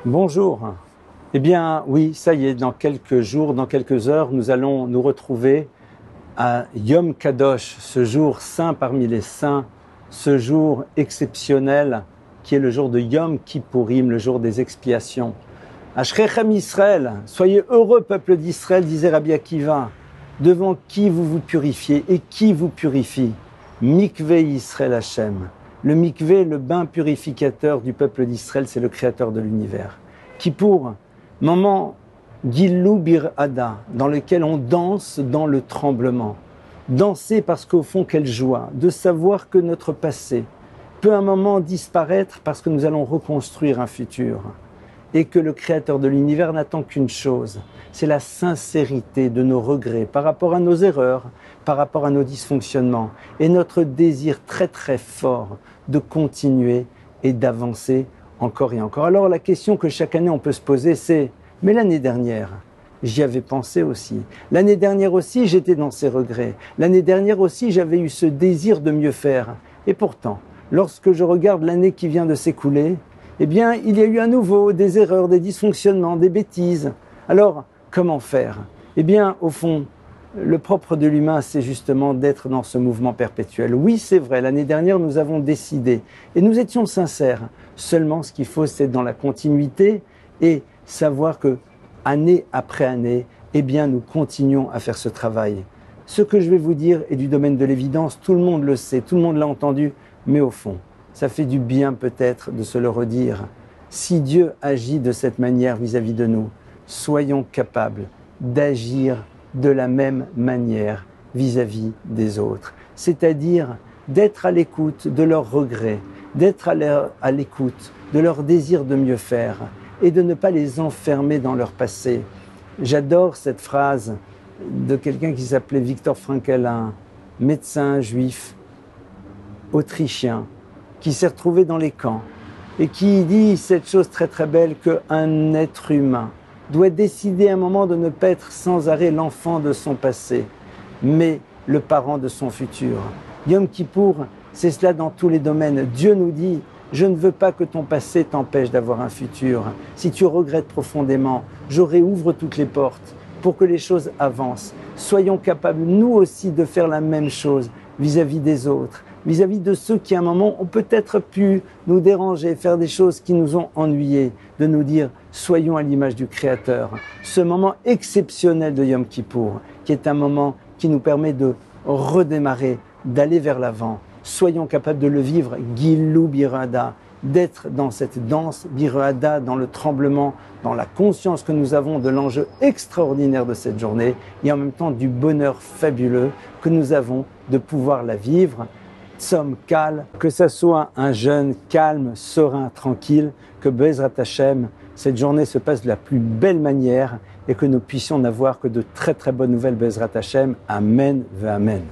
Bonjour. Eh bien, oui, ça y est, dans quelques jours, dans quelques heures, nous allons nous retrouver à Yom Kadosh, ce jour saint parmi les saints, ce jour exceptionnel qui est le jour de Yom Kippourim, le jour des expiations. Ashrechem Israël, soyez heureux peuple d'Israël, disait Rabbi Akiva, devant qui vous vous purifiez et qui vous purifie. Mikveh Israël Hashem. Le mikveh, le bain purificateur du peuple d'Israël, c'est le créateur de l'univers. Kippour, moment Gilou Bir Hada, dans lequel on danse dans le tremblement. Danser parce qu'au fond, quelle joie de savoir que notre passé peut un moment disparaître parce que nous allons reconstruire un futur. Et que le créateur de l'univers n'attend qu'une chose, c'est la sincérité de nos regrets par rapport à nos erreurs, par rapport à nos dysfonctionnements et notre désir très très fort de continuer et d'avancer encore et encore. Alors la question que chaque année on peut se poser, c'est « mais l'année dernière, j'y avais pensé aussi. L'année dernière aussi, j'étais dans ces regrets. L'année dernière aussi, j'avais eu ce désir de mieux faire. Et pourtant, lorsque je regarde l'année qui vient de s'écouler, eh bien, il y a eu à nouveau des erreurs, des dysfonctionnements, des bêtises. Alors, comment faire? Eh bien, au fond, le propre de l'humain, c'est justement d'être dans ce mouvement perpétuel. Oui, c'est vrai, l'année dernière, nous avons décidé, et nous étions sincères. Seulement, ce qu'il faut, c'est être dans la continuité et savoir que, année après année, eh bien, nous continuons à faire ce travail. Ce que je vais vous dire est du domaine de l'évidence, tout le monde le sait, tout le monde l'a entendu, mais au fond, ça fait du bien peut-être de se le redire. Si Dieu agit de cette manière vis-à-vis de nous, soyons capables d'agir de la même manière vis-à-vis des autres. C'est-à-dire d'être à l'écoute de leurs regrets, d'être à l'écoute de leur désir de mieux faire et de ne pas les enfermer dans leur passé. J'adore cette phrase de quelqu'un qui s'appelait Viktor Frankl, un médecin juif autrichien, qui s'est retrouvé dans les camps et qui dit cette chose très très belle qu'un être humain doit décider à un moment de ne pas être sans arrêt l'enfant de son passé, mais le parent de son futur. Yom Kippour, c'est cela dans tous les domaines. Dieu nous dit, je ne veux pas que ton passé t'empêche d'avoir un futur. Si tu regrettes profondément, je réouvre toutes les portes pour que les choses avancent. Soyons capables, nous aussi, de faire la même chose vis-à-vis des autres, vis-à-vis de ceux qui, à un moment, ont peut-être pu nous déranger, faire des choses qui nous ont ennuyés, de nous dire « soyons à l'image du Créateur ». Ce moment exceptionnel de Yom Kippour, qui est un moment qui nous permet de redémarrer, d'aller vers l'avant. Soyons capables de le vivre, Gilou Bir Hada, d'être dans cette danse Bir Hada, dans le tremblement, dans la conscience que nous avons de l'enjeu extraordinaire de cette journée et en même temps du bonheur fabuleux que nous avons de pouvoir la vivre. Tzom Kal, que ça soit un jeûne calme, serein, tranquille, que Be'ezrat Hashem, cette journée se passe de la plus belle manière et que nous puissions n'avoir que de très très bonnes nouvelles Be'ezrat Hashem. Amen ve Amen.